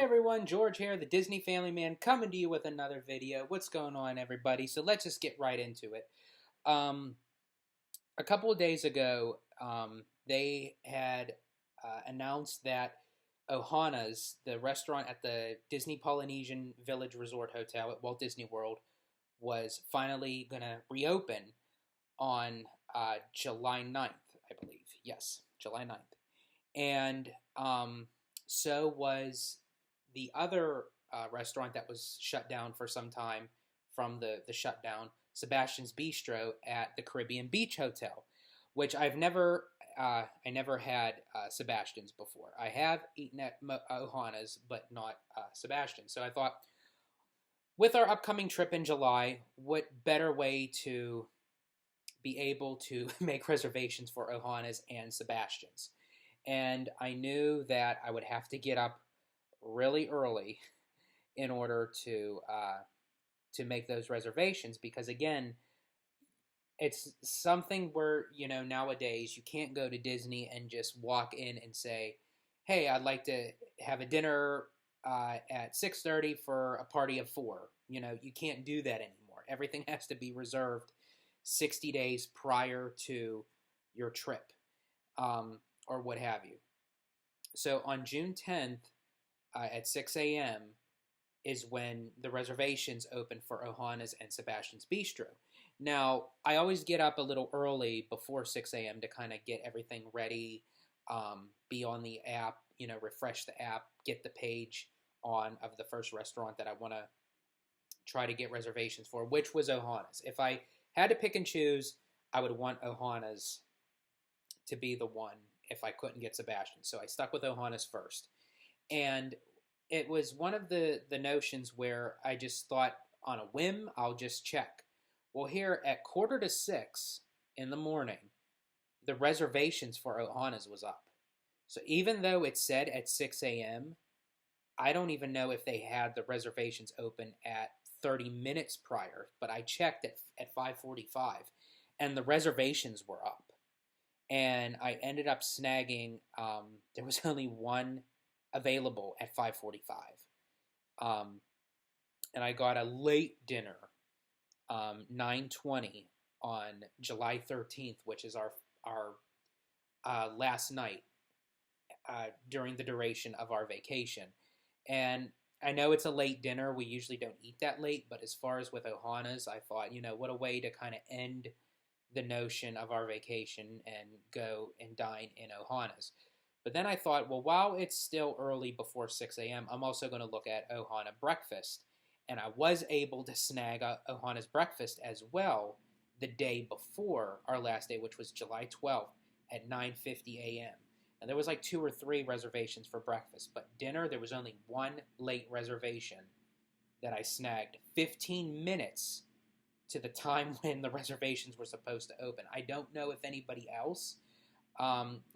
everyone, George here, the Disney Family Man, coming to you with another video. What's going on, everybody? So let's just get right into it. Um, a couple of days ago, they had announced that Ohanas, the restaurant at the Disney Polynesian Village Resort Hotel at Walt Disney World, was finally going to reopen on July 9th, I believe. Yes, July 9th. And so was the other restaurant that was shut down for some time from the shutdown, Sebastian's Bistro at the Caribbean Beach Hotel, which I never had Sebastian's before. I have eaten at Ohanas, but not Sebastian. So I thought, with our upcoming trip in July, what better way to be able to make reservations for Ohanas and Sebastian's? And I knew that I would have to get up really early in order to make those reservations, because again, it's something where nowadays you can't go to Disney and just walk in and say, "Hey, I'd like to have a dinner at 6:30 for a party of 4." You can't do that anymore. Everything has to be reserved 60 days prior to your trip, or what have you. So on June 10th at 6 a.m. is when the reservations open for Ohanas and Sebastian's Bistro. Now, I always get up a little early before 6 a.m. to kind of get everything ready, be on the app, refresh the app, get the page on of the first restaurant that I want to try to get reservations for, which was Ohanas. If I had to pick and choose, I would want Ohanas to be the one if I couldn't get Sebastian. So I stuck with Ohanas first. And it was one of the notions where I just thought, on a whim, I'll just check. Well, here at 5:45 in the morning, the reservations for Ohanas was up. So even though it said at 6 a.m., I don't even know if they had the reservations open at 30 minutes prior, but I checked at 5:45, and the reservations were up. And I ended up snagging, there was only one available at 5:45. And I got a late dinner, 9:20 on July 13th, which is our last night during the duration of our vacation. And I know it's a late dinner. We usually don't eat that late, but as far as with Ohanas, I thought, what a way to kind of end the notion of our vacation and go and dine in Ohanas. But then I thought, well, while it's still early before 6 a.m., I'm also going to look at Ohana breakfast. And I was able to snag Ohana's breakfast as well the day before our last day, which was July 12th at 9:50 a.m. And there was like 2 or 3 reservations for breakfast. But dinner, there was only one late reservation that I snagged 15 minutes to the time when the reservations were supposed to open. I don't know if anybody else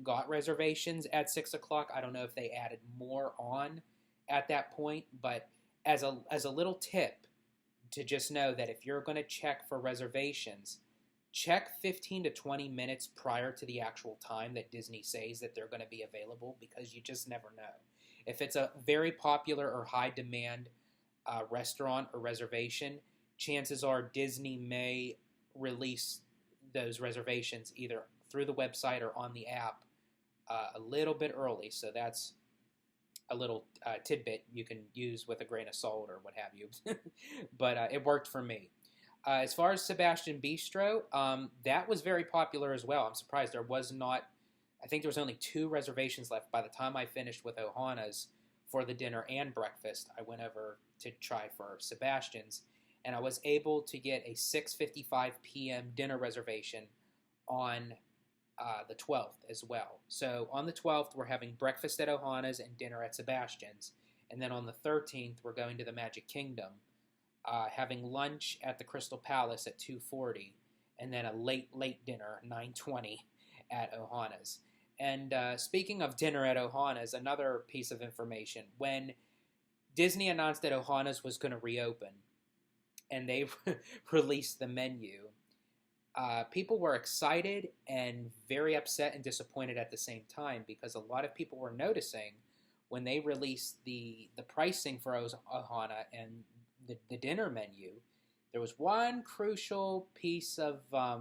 got reservations at 6 o'clock. I don't know if they added more on at that point, but as a little tip to just know that if you're going to check for reservations, check 15 to 20 minutes prior to the actual time that Disney says that they're going to be available, because you just never know. If it's a very popular or high demand restaurant or reservation, chances are Disney may release those reservations either through the website or on the app a little bit early. So that's a little tidbit you can use with a grain of salt or what have you. But it worked for me. As far as Sebastian Bistro, that was very popular as well. I'm surprised there was not, I think there was only 2 reservations left. By the time I finished with Ohanas for the dinner and breakfast, I went over to try for Sebastian's, and I was able to get a 6:55 p.m. dinner reservation on the 12th as well. So on the 12th, we're having breakfast at Ohanas and dinner at Sebastian's. And then on the 13th, we're going to the Magic Kingdom, having lunch at the Crystal Palace at 2:40, and then a late dinner, 9:20, at Ohanas. And speaking of dinner at Ohanas, another piece of information. When Disney announced that Ohanas was going to reopen, and they released the menu, people were excited and very upset and disappointed at the same time, because a lot of people were noticing when they released the pricing for Ohana and the dinner menu, there was one crucial piece of uh,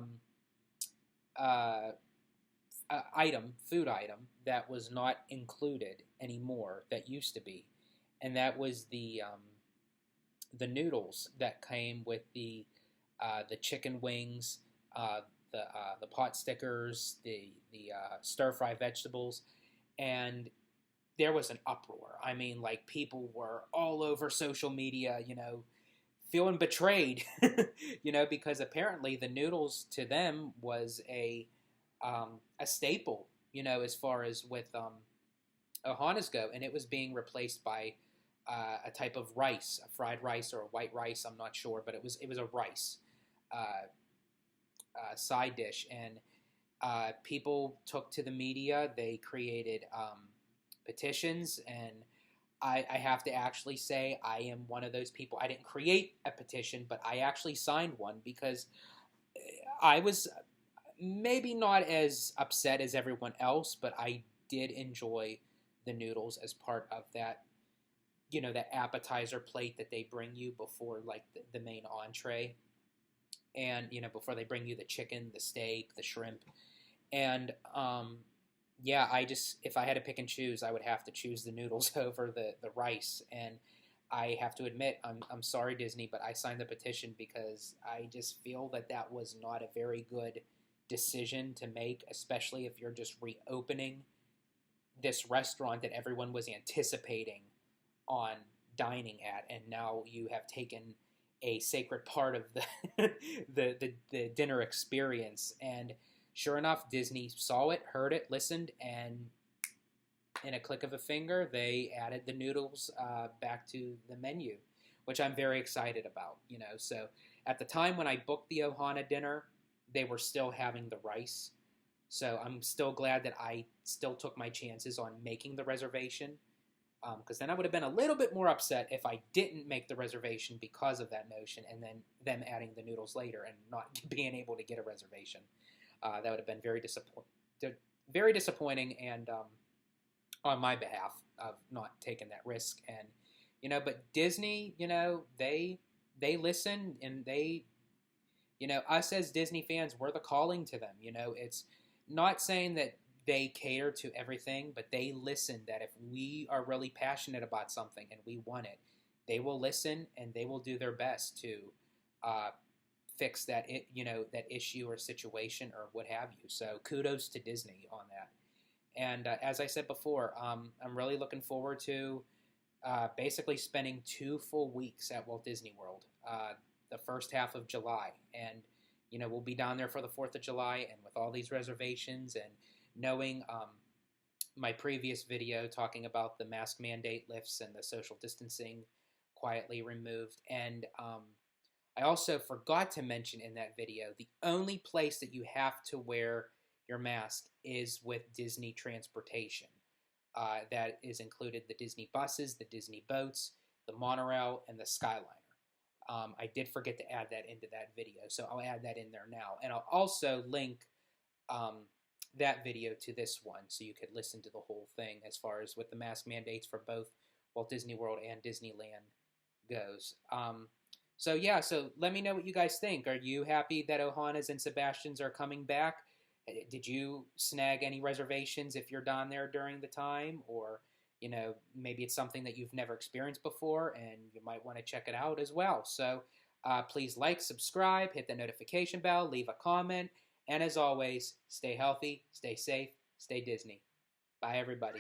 food item that was not included anymore that used to be, and that was the noodles that came with the chicken wings, uh, the pot stickers, the stir fry vegetables, and there was an uproar. I mean, like people were all over social media, feeling betrayed, because apparently the noodles to them was a staple, as far as with Ohanas go, and it was being replaced by a type of rice, a fried rice or a white rice. I'm not sure, but it was a rice uh, side dish, and people took to the media. They created petitions, and I have to actually say I am one of those people. I didn't create a petition, but I actually signed one because I was maybe not as upset as everyone else, but I did enjoy the noodles as part of that, that appetizer plate that they bring you before like the main entree, and before they bring you the chicken, the steak, the shrimp, and yeah, I just, if I had to pick and choose, I would have to choose the noodles over the rice. And I have to admit, I'm sorry, Disney, but I signed the petition because I just feel that that was not a very good decision to make, especially if you're just reopening this restaurant that everyone was anticipating on dining at, and now you have taken a sacred part of the the dinner experience. And sure enough, Disney saw it, heard it, listened, and in a click of a finger, they added the noodles back to the menu, which I'm very excited about. So at the time when I booked the Ohana dinner, they were still having the rice. So I'm still glad that I still took my chances on making the reservation, because then I would have been a little bit more upset if I didn't make the reservation because of that notion, and then them adding the noodles later and not being able to get a reservation. That would have been very disappointing, and on my behalf of not taking that risk. And but Disney, they listen, and they, us as Disney fans, we're the calling to them. It's not saying that they cater to everything, but they listen. That if we are really passionate about something and we want it, they will listen and they will do their best to fix that that issue or situation or what have you. So kudos to Disney on that. And as I said before, I'm really looking forward to basically spending 2 full weeks at Walt Disney World, the first half of July, and we'll be down there for the 4th of July, and with all these reservations and knowing my previous video talking about the mask mandate lifts and the social distancing quietly removed. And I also forgot to mention in that video, the only place that you have to wear your mask is with Disney transportation. That is included the Disney buses, the Disney boats, the monorail, and the Skyliner. I did forget to add that into that video, so I'll add that in there now. And I'll also link that video to this one, so you could listen to the whole thing as far as what the mask mandates for both Walt Disney World and Disneyland goes. So yeah, so let me know what you guys think. Are you happy that Ohanas and Sebastians are coming back? Did you snag any reservations if you're down there during the time? Or, maybe it's something that you've never experienced before and you might want to check it out as well. So please like, subscribe, hit the notification bell, leave a comment. And as always, stay healthy, stay safe, stay Disney. Bye, everybody.